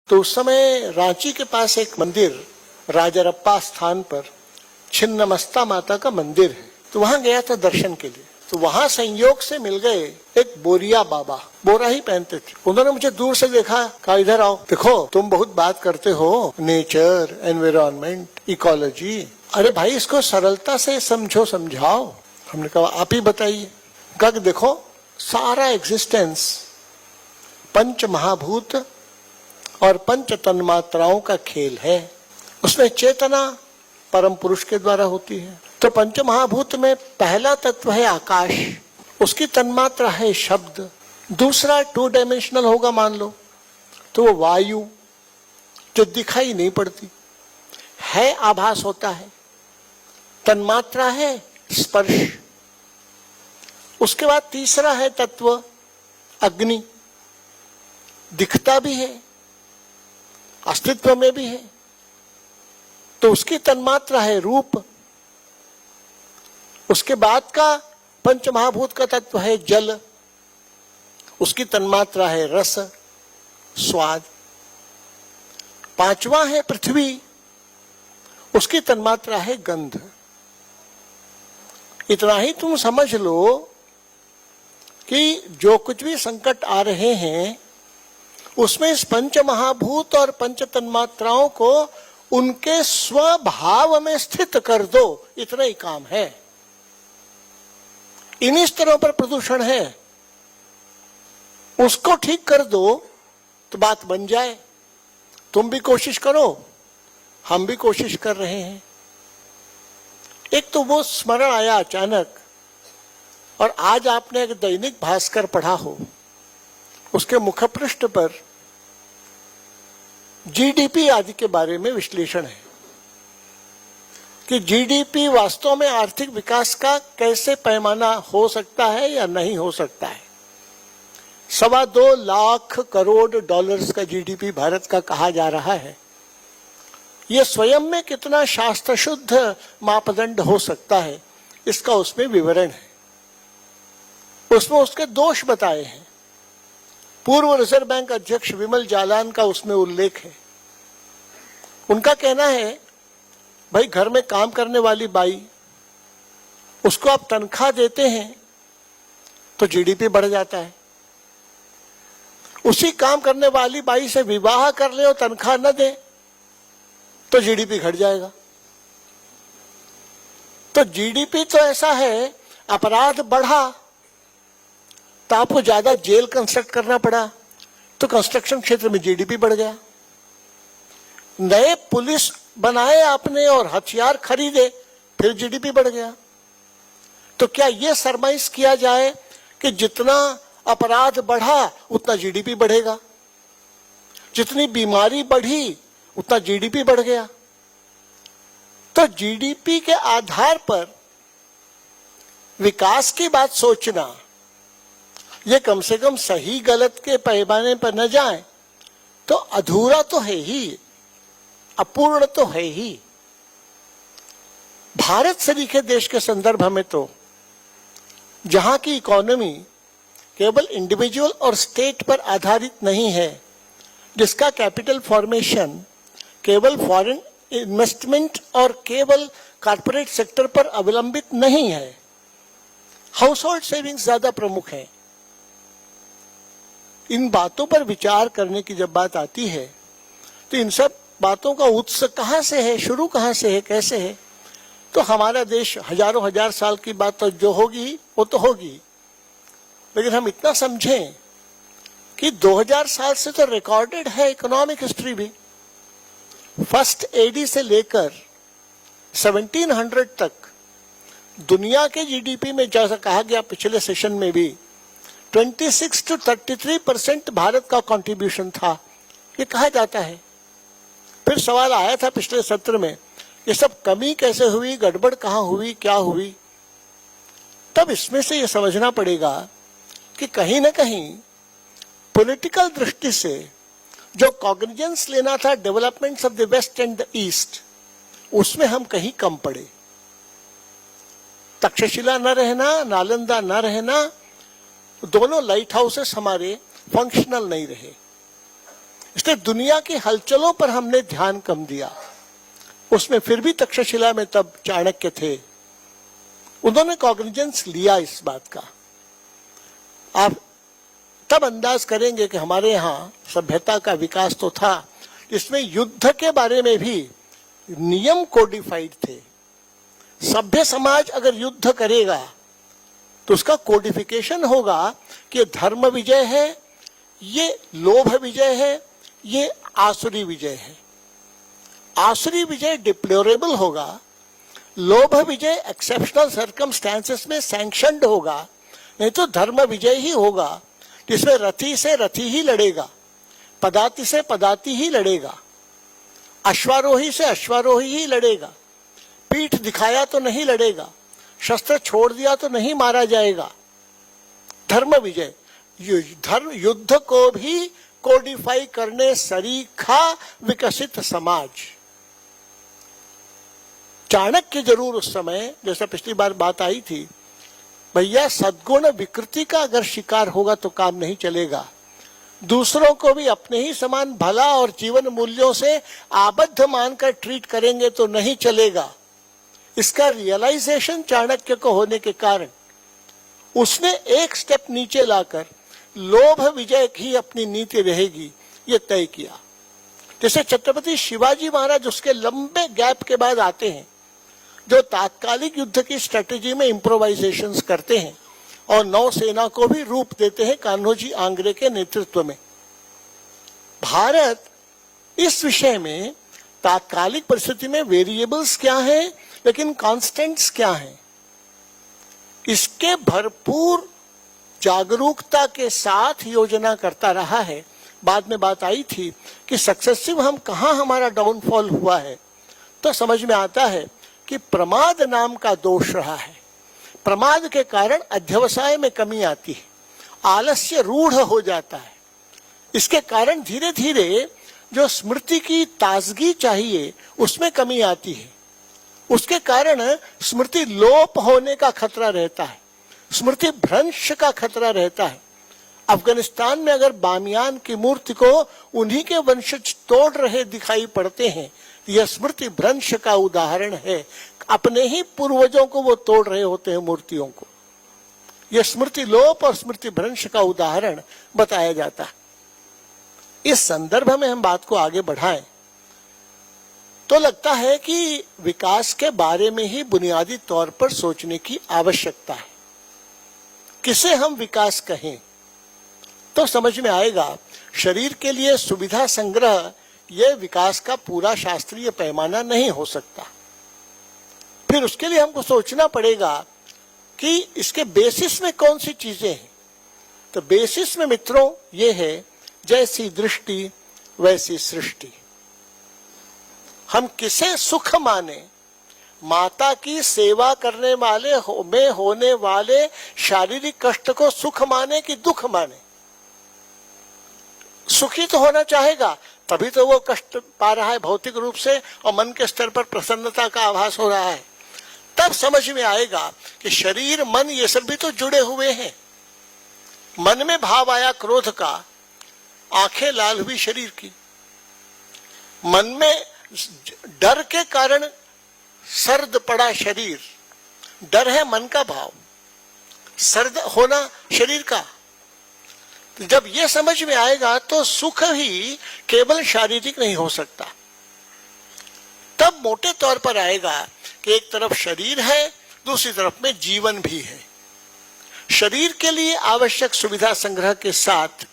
तो उस समय रांची के पास एक मंदिर राजरप्पा स्थान पर छिन्नमस्ता माता का मंदिर है, तो वहां गया था दर्शन के लिए। तो वहां संयोग से मिल गए एक बोरिया बाबा, बोरा ही पहनते थे। उन्होंने मुझे दूर से देखा, कहा इधर आओ, देखो तुम बहुत बात करते हो नेचर, एनवायरमेंट, इकोलॉजी, अरे भाई इसको सरलता से समझो, समझाओ। हमने कहा आप ही बताइए। कहा देखो सारा एग्जिस्टेंस पंच महाभूत और पंच तन्मात्राओं का खेल है। उसमें चेतना परम पुरुष के द्वारा होती है। तो पंच महाभूत में पहला तत्व है आकाश, उसकी तन्मात्रा है शब्द। दूसरा 2 डायमेंशनल होगा मान लो तो वो वायु, जो दिखाई नहीं पड़ती है, आभास होता है। तन्मात्रा है स्पर्श। उसके बाद तीसरा है तत्व अग्नि, दिखता भी है, अस्तित्व में भी है, तो उसकी तन्मात्रा है रूप। उसके बाद का पंच महाभूत का तत्व है जल, उसकी तन्मात्रा है रस, स्वाद। पांचवा है पृथ्वी, उसकी तन्मात्रा है गंध। इतना ही तुम समझ लो कि जो कुछ भी संकट आ रहे हैं उसमें इस पंच महाभूत और पंच तन्मात्राओं को उनके स्वभाव में स्थित कर दो, इतना ही काम है। इन्हीं स्तरों पर प्रदूषण है, उसको ठीक कर दो तो बात बन जाए। तुम भी कोशिश करो, हम भी कोशिश कर रहे हैं। एक तो वो स्मरण आया अचानक, और आज आपने एक दैनिक भास्कर पढ़ा हो, उसके मुखपृष्ठ पर जीडीपी आदि के बारे में विश्लेषण है कि जीडीपी वास्तव में आर्थिक विकास का कैसे पैमाना हो सकता है या नहीं हो सकता है। 2.25 लाख करोड़ डॉलर्स का जीडीपी भारत का कहा जा रहा है। यह स्वयं में कितना शास्त्र शुद्ध मापदंड हो सकता है, इसका उसमें विवरण है। उसमें उसके दोष बताए हैं। पूर्व रिजर्व बैंक अध्यक्ष विमल जालान का उसमें उल्लेख है। उनका कहना है भाई घर में काम करने वाली बाई, उसको आप तनख्वाह देते हैं तो जीडीपी बढ़ जाता है। उसी काम करने वाली बाई से विवाह कर ले और तनख्वाह न दे तो जीडीपी घट जाएगा। तो जीडीपी तो ऐसा है, अपराध बढ़ा तो आपको ज्यादा जेल कंस्ट्रक्ट करना पड़ा तो कंस्ट्रक्शन क्षेत्र में जीडीपी बढ़ गया। नए पुलिस बनाए आपने और हथियार खरीदे, फिर जीडीपी बढ़ गया। तो क्या यह सरमाइज किया जाए कि जितना अपराध बढ़ा उतना जीडीपी बढ़ेगा, जितनी बीमारी बढ़ी उतना जीडीपी बढ़ गया? तो जीडीपी के आधार पर विकास की बात सोचना, ये कम से कम सही गलत के पैमाने पर न जाए तो अधूरा तो है ही, अपूर्ण तो है ही। भारत सरीखे देश के संदर्भ में तो जहां की इकोनॉमी केवल इंडिविजुअल और स्टेट पर आधारित नहीं है, जिसका कैपिटल फॉर्मेशन केवल फॉरेन इन्वेस्टमेंट और केवल कॉर्पोरेट सेक्टर पर अवलंबित नहीं है, हाउस होल्ड सेविंग्स ज्यादा प्रमुख है। इन बातों पर विचार करने की जब बात आती है तो इन सब बातों का उत्स कहां से है, शुरू कहां से है, कैसे है? तो हमारा देश हजारों हजार साल की बात तो जो होगी वो तो होगी, लेकिन हम इतना समझें कि 2000 साल से तो रिकॉर्डेड है इकोनॉमिक हिस्ट्री भी। फर्स्ट एडी से लेकर 1700 तक दुनिया के जीडीपी में, जैसा कहा गया पिछले सेशन में भी, 26 to 33% भारत का कंट्रीब्यूशन था, ये कहा जाता है। फिर सवाल आया था पिछले सत्र में, ये सब कमी कैसे हुई, गड़बड़ कहां हुई, क्या हुई? तब इसमें से ये समझना पड़ेगा कि कहीं ना कहीं पॉलिटिकल दृष्टि से जो कॉग्निजेंस लेना था developments of the west and the east, उसमें हम कहीं कम पड़े। तक्षशिला न रहना, नालंदा न रहना, दोनों लाइट हाउसेस हमारे फंक्शनल नहीं रहे। इसलिए दुनिया की हलचलों पर हमने ध्यान कम दिया। उसमें फिर भी तक्षशिला में तब चाणक्य थे, उन्होंने कॉग्निजेंस लिया इस बात का। आप तब अंदाज करेंगे कि हमारे यहाँ सभ्यता का विकास तो था, इसमें युद्ध के बारे में भी नियम कोडिफाइड थे। सभ्य समाज अगर युद्ध करेगा तो उसका कोडिफिकेशन होगा कि धर्म विजय है, ये लोभ विजय है, ये आसुरी विजय है। आसुरी विजय डिप्लोरेबल होगा, लोभ विजय एक्सेप्शनल सर्कमस्टेंसेस में सैंक्शनड होगा, नहीं तो धर्म विजय ही होगा जिसमें रथी से रथी ही लड़ेगा, पदाति से पदाति ही लड़ेगा, अश्वारोही से अश्वारोही ही लड़ेगा, पीठ दिखाया तो नहीं लड़ेगा, शस्त्र छोड़ दिया तो नहीं मारा जाएगा। धर्म विजय, धर्म युद्ध को भी कोडिफाई करने सरीखा विकसित समाज। चाणक्य जरूर उस समय, जैसा पिछली बार बात आई थी, भैया सद्गुण विकृति का अगर शिकार होगा तो काम नहीं चलेगा, दूसरों को भी अपने ही समान भला और जीवन मूल्यों से आबद्ध मानकर ट्रीट करेंगे तो नहीं चलेगा। इसका रियलाइजेशन चाणक्य को होने के कारण उसने एक स्टेप नीचे लाकर लोभ विजय की अपनी नीति रहेगी ये तय किया। जैसे छत्रपति शिवाजी महाराज उसके लंबे गैप के बाद आते हैं, जो तात्कालिक युद्ध की स्ट्रेटेजी में इम्प्रोवाइजेशंस करते हैं और नौसेना को भी रूप देते हैं कान्होजी आंग्रे के नेतृत्व में। भारत इस विषय में तात्कालिक परिस्थिति में वेरिएबल्स क्या हैं लेकिन कांस्टेंट्स क्या हैं, इसके भरपूर जागरूकता के साथ योजना करता रहा है। बाद में बात आई थी कि सक्सेसिव हम कहाँ हमारा डाउनफॉल हुआ है, तो समझ में आता है कि प्रमाद नाम का दोष रहा है। प्रमाद के कारण अध्यवसाय में कमी आती है, आलस्य रूढ़ हो जाता है। इसके कारण धीरे धीरे जो स्मृति की ताजगी चाहिए उसमें कमी आती है। उसके कारण स्मृति लोप होने का खतरा रहता है, स्मृति भ्रंश का खतरा रहता है। अफगानिस्तान में अगर बामियान की मूर्ति को उन्हीं के वंशज तोड़ रहे दिखाई पड़ते हैं, यह स्मृति भ्रंश का उदाहरण है। अपने ही पूर्वजों को वो तोड़ रहे होते हैं मूर्तियों को। यह स्मृति लोप और स्मृति भ्रंश का उदाहरण बताया जाता है। इस संदर्भ में हम बात को आगे बढ़ाएं तो लगता है कि विकास के बारे में ही बुनियादी तौर पर सोचने की आवश्यकता है। किसे हम विकास कहें तो समझ में आएगा, शरीर के लिए सुविधा संग्रह यह विकास का पूरा शास्त्रीय पैमाना नहीं हो सकता। फिर उसके लिए हमको सोचना पड़ेगा कि इसके बेसिस में कौन सी चीजें हैं। तो बेसिस में मित्रों ये है, जैसी दृष्टि वैसी सृष्टि। हम किसे सुख माने, माता की सेवा करने वाले में होने वाले शारीरिक कष्ट को सुख माने कि दुख माने। सुखी तो होना चाहेगा, तभी तो वो कष्ट पा रहा है भौतिक रूप से, और मन के स्तर पर प्रसन्नता का आभास हो रहा है। तब समझ में आएगा कि शरीर मन ये सब भी तो जुड़े हुए हैं। मन में भाव आया क्रोध का, आंखें लाल हुई शरीर की। मन में डर के कारण सर्द पड़ा शरीर, डर है मन का भाव, सर्द होना शरीर का। जब ये समझ में आएगा तो सुख ही केवल शारीरिक नहीं हो सकता। तब मोटे तौर पर आएगा कि एक तरफ शरीर है, दूसरी तरफ में जीवन भी है। शरीर के लिए आवश्यक सुविधा संग्रह के साथ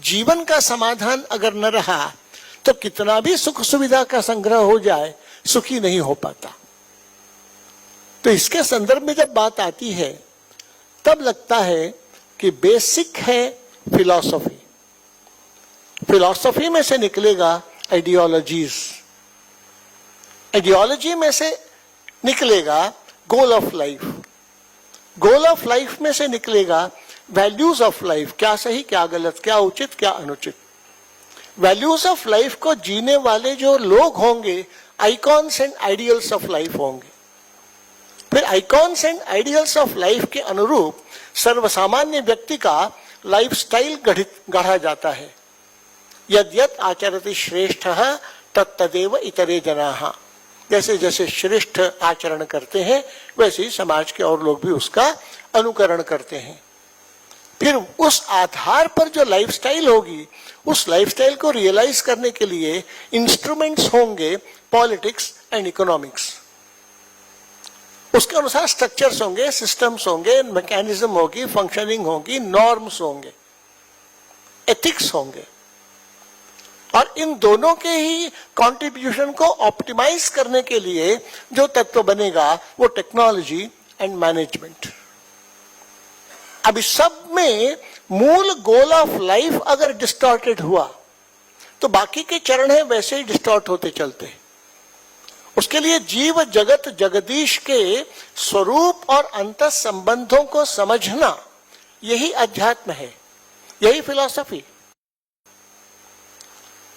जीवन का समाधान अगर न रहा तो कितना भी सुख सुविधा का संग्रह हो जाए, सुखी नहीं हो पाता। तो इसके संदर्भ में जब बात आती है तब लगता है कि बेसिक है फिलॉसफी। फिलॉसफी में से निकलेगा आइडियोलॉजीज, आइडियोलॉजी में से निकलेगा goal of life, goal of life में से निकलेगा वैल्यूज ऑफ लाइफ, क्या सही क्या गलत, क्या उचित क्या अनुचित। वैल्यूज ऑफ लाइफ को जीने वाले जो लोग होंगे icons and ideals of life होंगे। फिर icons and ideals of life के अनुरूप सर्वसामान्य व्यक्ति का लाइफस्टाइल गढ़ा जाता है। यद यद आचरति श्रेष्ठः तत्तदेव इतरे जनाः। जैसे जैसे श्रेष्ठ आचरण करते हैं वैसे ही समाज के और लोग भी उसका अनुकरण करते हैं। फिर उस आधार पर जो लाइफस्टाइल होगी, उस लाइफस्टाइल को रियलाइज करने के लिए इंस्ट्रूमेंट्स होंगे पॉलिटिक्स एंड इकोनॉमिक्स। उसके अनुसार स्ट्रक्चर्स होंगे, सिस्टम्स होंगे, मैकेनिज्म होगी, फंक्शनिंग होगी, नॉर्म्स होंगे, एथिक्स होंगे। और इन दोनों के ही कंट्रीब्यूशन को ऑप्टिमाइज करने के लिए जो तत्व बनेगा वो टेक्नोलॉजी एंड मैनेजमेंट। अब इस सब में मूल गोल ऑफ लाइफ अगर डिस्टॉर्टेड हुआ तो बाकी के चरण है वैसे ही डिस्टॉर्ट होते चलते हैं। उसके लिए जीव जगत जगदीश के स्वरूप और अंतः संबंधों को समझना यही अध्यात्म है, यही फिलॉसफी।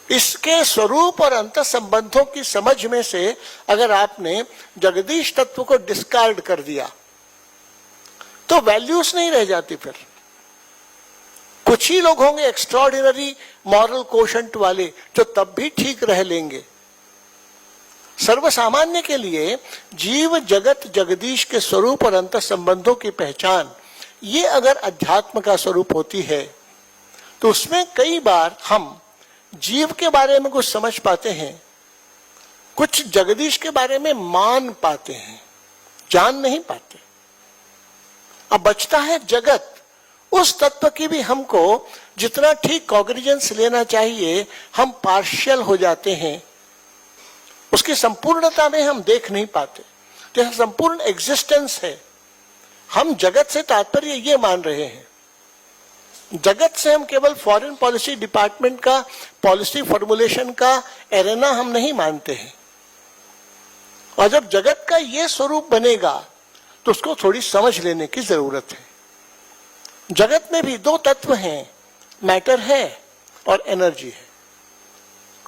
इसके स्वरूप और अंतः संबंधों की समझ में से अगर आपने जगदीश तत्व को डिस्कार्ड कर दिया तो वैल्यूज नहीं रह जाती। फिर कुछ ही लोग होंगे एक्स्ट्राऑर्डिनरी मॉरल कोशंट वाले जो तब भी ठीक रह लेंगे। सर्वसामान्य के लिए जीव जगत जगदीश के स्वरूप और अंतः संबंधों की पहचान ये अगर अध्यात्म का स्वरूप होती है तो उसमें कई बार हम जीव के बारे में कुछ समझ पाते हैं, कुछ जगदीश के बारे में मान पाते हैं, जान नहीं पाते। अब बचता है जगत। उस तत्व की भी हमको जितना ठीक कॉग्निजेंस लेना चाहिए हम पार्शियल हो जाते हैं, उसकी संपूर्णता में हम देख नहीं पाते। जैसे संपूर्ण एग्जिस्टेंस है, हम जगत से तात्पर्य ये मान रहे हैं, जगत से हम केवल फॉरेन पॉलिसी डिपार्टमेंट का पॉलिसी फॉर्मुलेशन का एरेना हम नहीं मानते हैं। और जब जगत का ये स्वरूप बनेगा तो उसको थोड़ी समझ लेने की जरूरत है। जगत में भी दो तत्व हैं, मैटर है और एनर्जी है।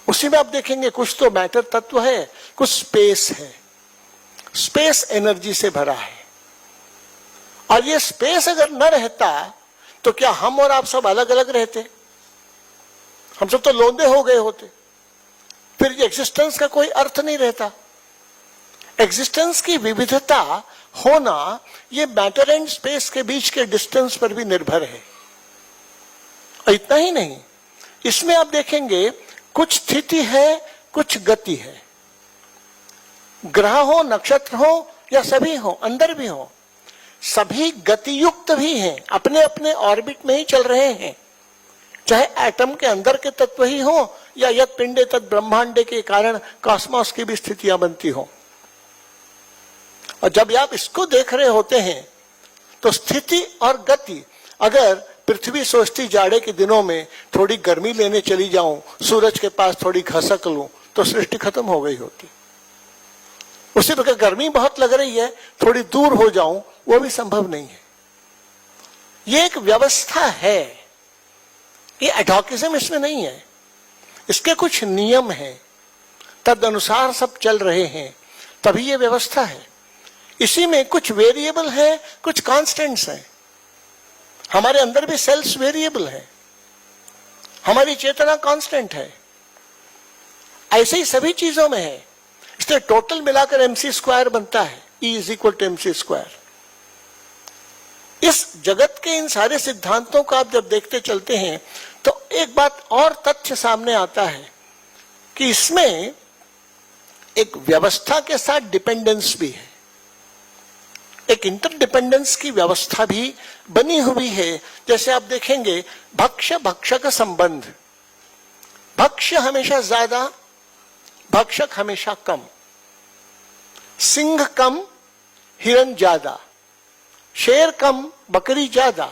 उसी में आप देखेंगे कुछ तो मैटर तत्व है, कुछ स्पेस है। स्पेस एनर्जी से भरा है। और ये स्पेस अगर न रहता तो क्या हम और आप सब अलग अलग रहते? हम सब तो लोंदे हो गए होते। फिर ये एग्जिस्टेंस का कोई अर्थ नहीं रहता। एग्जिस्टेंस की विविधता होना ये मैटर एंड स्पेस के बीच के डिस्टेंस पर भी निर्भर है। और इतना ही नहीं, इसमें आप देखेंगे कुछ स्थिति है, कुछ गति है। ग्रह हो, नक्षत्र हो या सभी हो, अंदर भी हो, सभी गतियुक्त भी हैं, अपने अपने ऑर्बिट में ही चल रहे हैं। चाहे एटम के अंदर के तत्व ही हो या यत पिंडे तत् ब्रह्मांडे के कारण कॉस्मोस की भी स्थितियां बनती हो। और जब आप इसको देख रहे होते हैं तो स्थिति और गति, अगर पृथ्वी सोचती जाड़े के दिनों में थोड़ी गर्मी लेने चली जाऊं, सूरज के पास थोड़ी घसक लूं, तो सृष्टि खत्म हो गई होती। उसी प्रकार गर्मी बहुत लग रही है, थोड़ी दूर हो जाऊं, वो भी संभव नहीं है। ये एक व्यवस्था है, ये एडॉकिज्म इसमें नहीं है। इसके कुछ नियम हैं, तद अनुसार सब चल रहे हैं, तभी ये व्यवस्था है। इसी में कुछ वेरिएबल है, कुछ कांस्टेंट्स हैं। हमारे अंदर भी सेल्स वेरिएबल है, हमारी चेतना कांस्टेंट है। ऐसे ही सभी चीजों में है। इसलिए टोटल मिलाकर एमसी स्क्वायर बनता है, E is equal to MC square. इस जगत के इन सारे सिद्धांतों को आप जब देखते चलते हैं तो एक बात और तथ्य सामने आता है कि इसमें एक व्यवस्था के साथ डिपेंडेंस भी है, एक इंटरडिपेंडेंस की व्यवस्था भी बनी हुई है। जैसे आप देखेंगे भक्ष्य भक्षक संबंध, भक्ष्य हमेशा ज्यादा, भक्षक हमेशा कम। सिंह कम, हिरण ज्यादा, शेर कम, बकरी ज्यादा,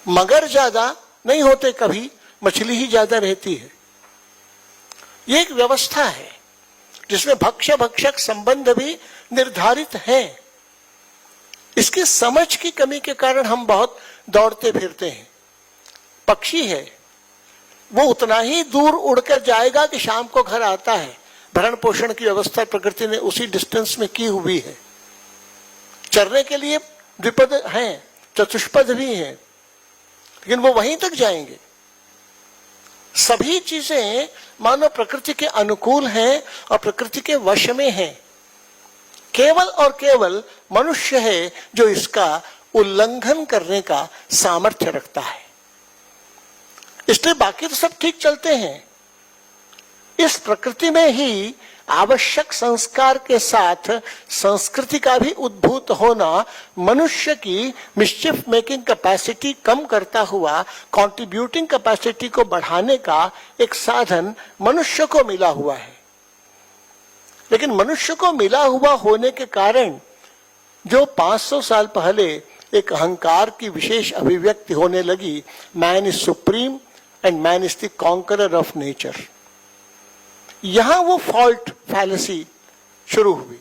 मगर ज्यादा नहीं होते कभी, मछली ही ज्यादा रहती है। ये एक व्यवस्था है जिसमें भक्ष्य भक्षक संबंध भी निर्धारित है। इसकी समझ की कमी के कारण हम बहुत दौड़ते फिरते हैं। पक्षी है, वो उतना ही दूर उड़कर जाएगा कि शाम को घर आता है। भरण पोषण की व्यवस्था प्रकृति ने उसी डिस्टेंस में की हुई है। चरने के लिए द्विपद हैं, चतुष्पद भी हैं, लेकिन वो वहीं तक जाएंगे। सभी चीजें मानव प्रकृति के अनुकूल हैं और प्रकृति के वश में हैं। केवल और केवल मनुष्य है जो इसका उल्लंघन करने का सामर्थ्य रखता है। इसलिए बाकी तो सब ठीक चलते हैं। इस प्रकृति में ही आवश्यक संस्कार के साथ संस्कृति का भी उद्भूत होना मनुष्य की मिस्चिफ मेकिंग कैपेसिटी कम करता हुआ कंट्रीब्यूटिंग कैपेसिटी को बढ़ाने का एक साधन मनुष्य को मिला हुआ है। लेकिन मनुष्य को मिला हुआ होने के कारण जो 500 साल पहले एक अहंकार की विशेष अभिव्यक्ति होने लगी, man is supreme and man is the conqueror of nature, यहां वो फॉल्ट फैलेसी शुरू हुई।